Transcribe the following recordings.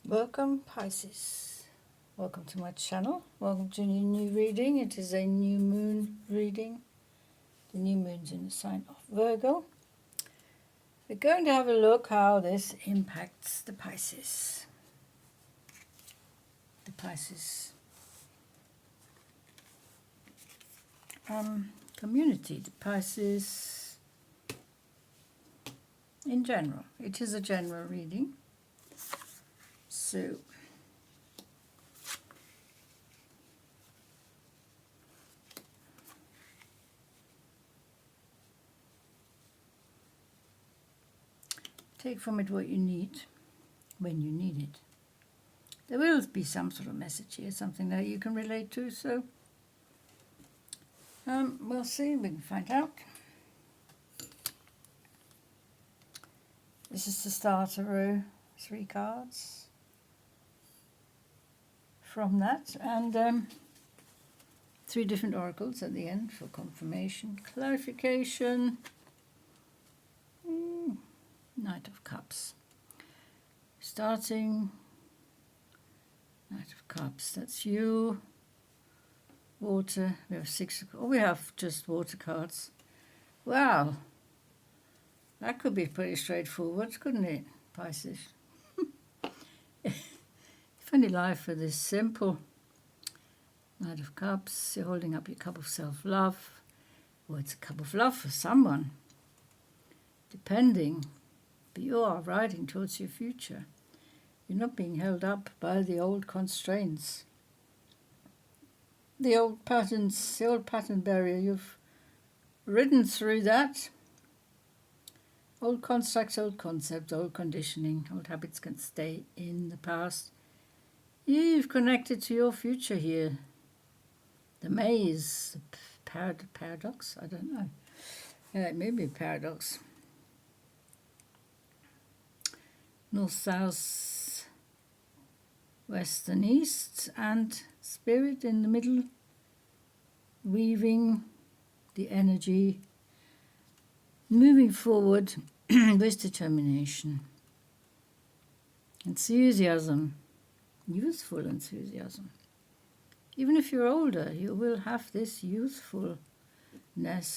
Welcome, Pisces. Welcome to my channel. Welcome to a new reading. It is a new moon reading. The new moon's in the sign of Virgo. We're going to have a look how this impacts the Pisces. The Pisces community. The Pisces in general. It is a general reading. So take from it what you need when you need it. There will be some sort of message here, something that you can relate to, so we'll see, we can find out. This is the starter row, 3 cards from that, and 3 different oracles at the end for confirmation, clarification. Knight of Cups. Starting, Knight of Cups, that's you. Water, we have 6, we have just water cards. Wow, that could be pretty straightforward, couldn't it, Pisces? If only life were this simple. Knight of Cups, you're holding up your cup of self-love. Or it's a cup of love for someone, depending. But you are riding towards your future. You're not being held up by the old constraints. The old patterns, the old pattern barrier, you've ridden through that. Old constructs, old concepts, old conditioning, old habits can stay in the past. You've connected to your future here. The maze, the paradox, I don't know. Yeah, it may be a paradox. North, south, west and east, and spirit in the middle, weaving the energy, moving forward with determination, enthusiasm, youthful enthusiasm. Even if you're older, you will have this youthfulness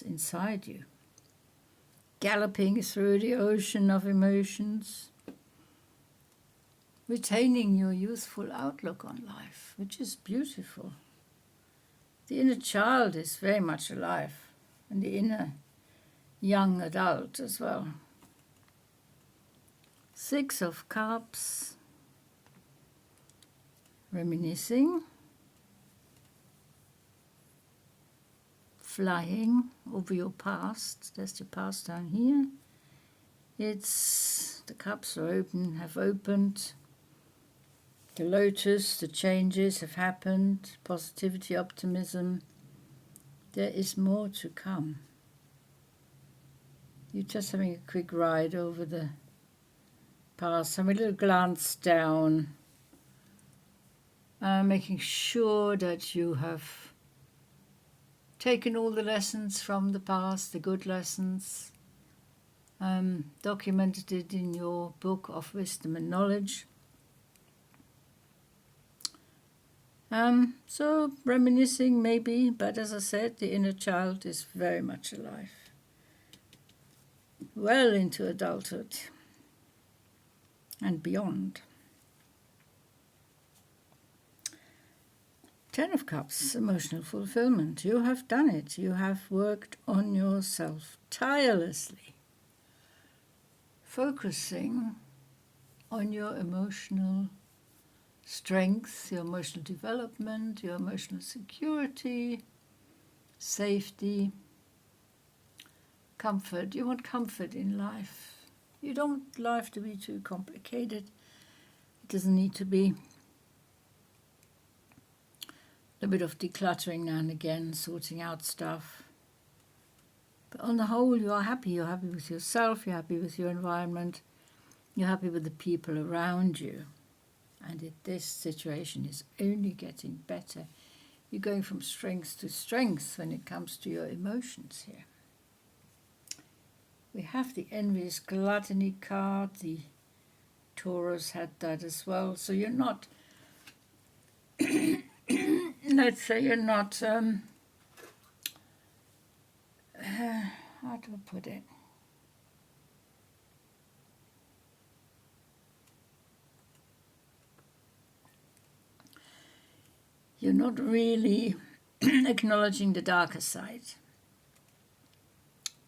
inside you, galloping through the ocean of emotions, retaining your youthful outlook on life, which is beautiful. The inner child is very much alive, and the inner young adult as well. 6 of Cups, reminiscing, flying over your past. There's your past down here. It's the cups are open, have opened. The lotus, the changes have happened, positivity, optimism. There is more to come. You're just having a quick ride over the past, having a little glance down, making sure that you have taken all the lessons from the past, the good lessons, documented it in your book of wisdom and knowledge. So reminiscing maybe, but as I said, the inner child is very much alive. Well into adulthood and beyond. 10 of Cups, emotional fulfillment. You have done it. You have worked on yourself tirelessly, focusing on your emotional strength, your emotional development, your emotional security, safety, comfort. You want comfort in life. You don't want life to be too complicated. It doesn't need to be. A bit of decluttering now and again, sorting out stuff. But on the whole, you are happy. You're happy with yourself, you're happy with your environment, you're happy with the people around you. And this situation is only getting better. You're going from strength to strength when it comes to your emotions here. We have the envious gluttony card, the Taurus had that as well. So you're not, let's say you're not, how do I put it? You're not really acknowledging the darker side,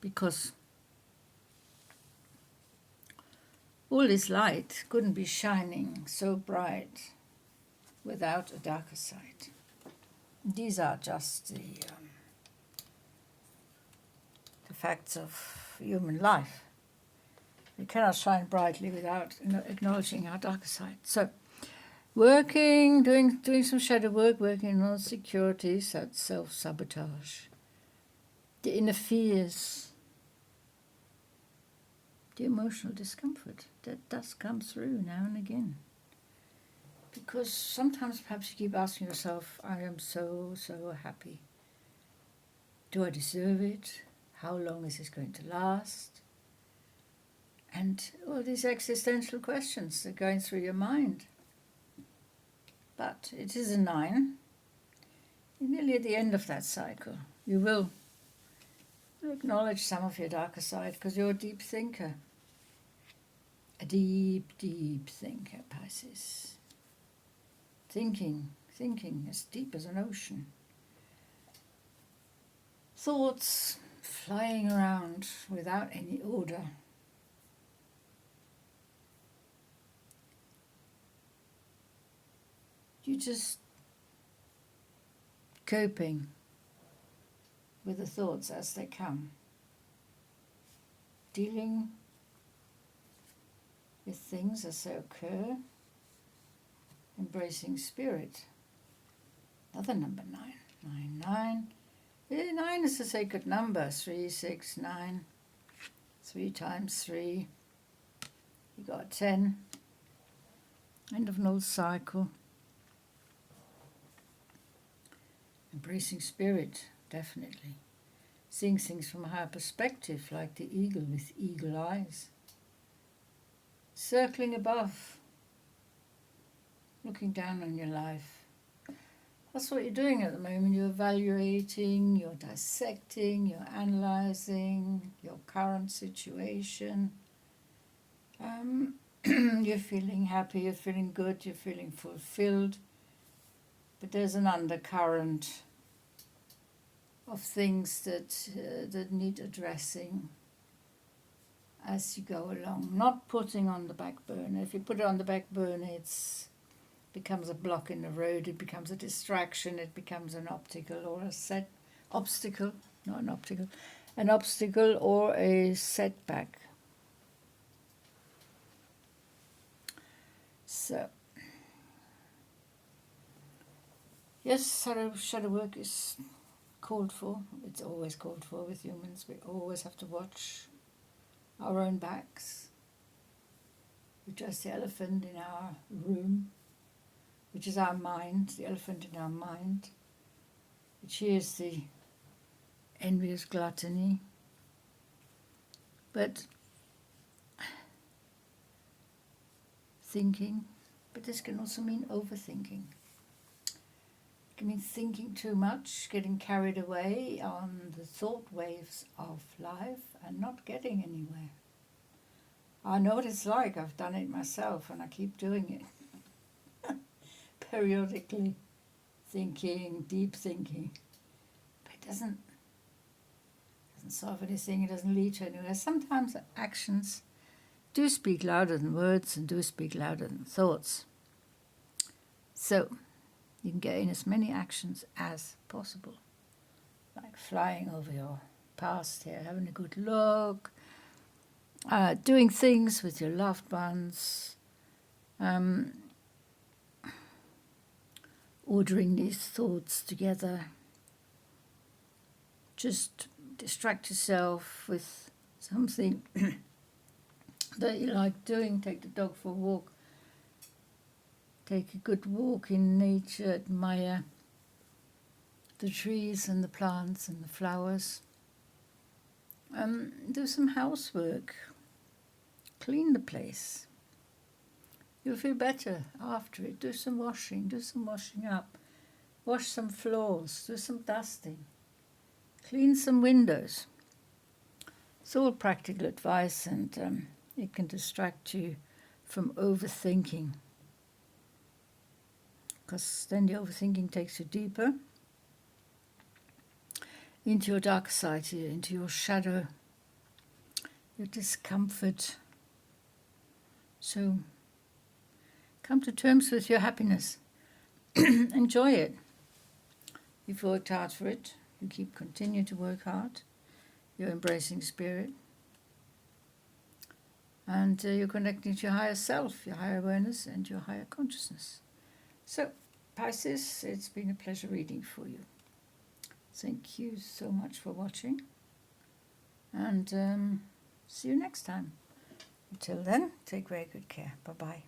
because all this light couldn't be shining so bright without a darker side. These are just the facts of human life. We cannot shine brightly without acknowledging our darker side. So, working, doing some shadow work, working on securities, that's self-sabotage. The inner fears, the emotional discomfort, that does come through now and again. Because sometimes perhaps you keep asking yourself, I am so happy. Do I deserve it? How long is this going to last? And all these existential questions are going through your mind. But it is a 9. You're nearly at the end of that cycle. You will acknowledge some of your darker side because you're a deep thinker. A deep thinker, Pisces. Thinking as deep as an ocean. Thoughts flying around without any order. You're just coping with the thoughts as they come. Dealing with things as they occur. Embracing spirit. Another number 9. 9. 9 is a sacred number. 3, 6, 9. 3 times 3. You got 10. End of an old cycle. Embracing spirit, definitely. Seeing things from a higher perspective, like the eagle with eagle eyes. Circling above. Looking down on your life. That's what you're doing at the moment. You're evaluating, you're dissecting, you're analysing your current situation. You're feeling happy, you're feeling good, you're feeling fulfilled. But there's an undercurrent of things that need addressing as you go along. Not putting on the back burner. If you put it on the back burner, it becomes a block in the road, it becomes a distraction, it becomes an obstacle or a setback. So, yes, shadow work is called for. It's always called for with humans. We always have to watch our own backs. We're just the elephant in our room, which is our mind, the elephant in our mind, which is the envious gluttony. But thinking, but this can also mean overthinking. It can mean thinking too much, getting carried away on the thought waves of life and not getting anywhere. I know what it's like. I've done it myself and I keep doing it. Periodically thinking, deep thinking. But it doesn't solve anything, it doesn't lead to anywhere. Sometimes actions do speak louder than words and do speak louder than thoughts. So, you can gain as many actions as possible. Like flying over your past here, having a good look, doing things with your loved ones, ordering these thoughts together. Just distract yourself with something that you like doing. Take the dog for a walk. Take a good walk in nature, admire the trees and the plants and the flowers. Do some housework. Clean the place. You'll feel better after it. Do some washing up. Wash some floors, do some dusting. Clean some windows. It's all practical advice, and it can distract you from overthinking. Because then the overthinking takes you deeper into your dark side, into your shadow, your discomfort. So come to terms with your happiness. Enjoy it. You've worked hard for it. You continue to work hard. You're embracing spirit. And you're connecting to your higher self, your higher awareness, and your higher consciousness. So, Pisces, it's been a pleasure reading for you. Thank you so much for watching. And see you next time. Until then, take very good care. Bye-bye.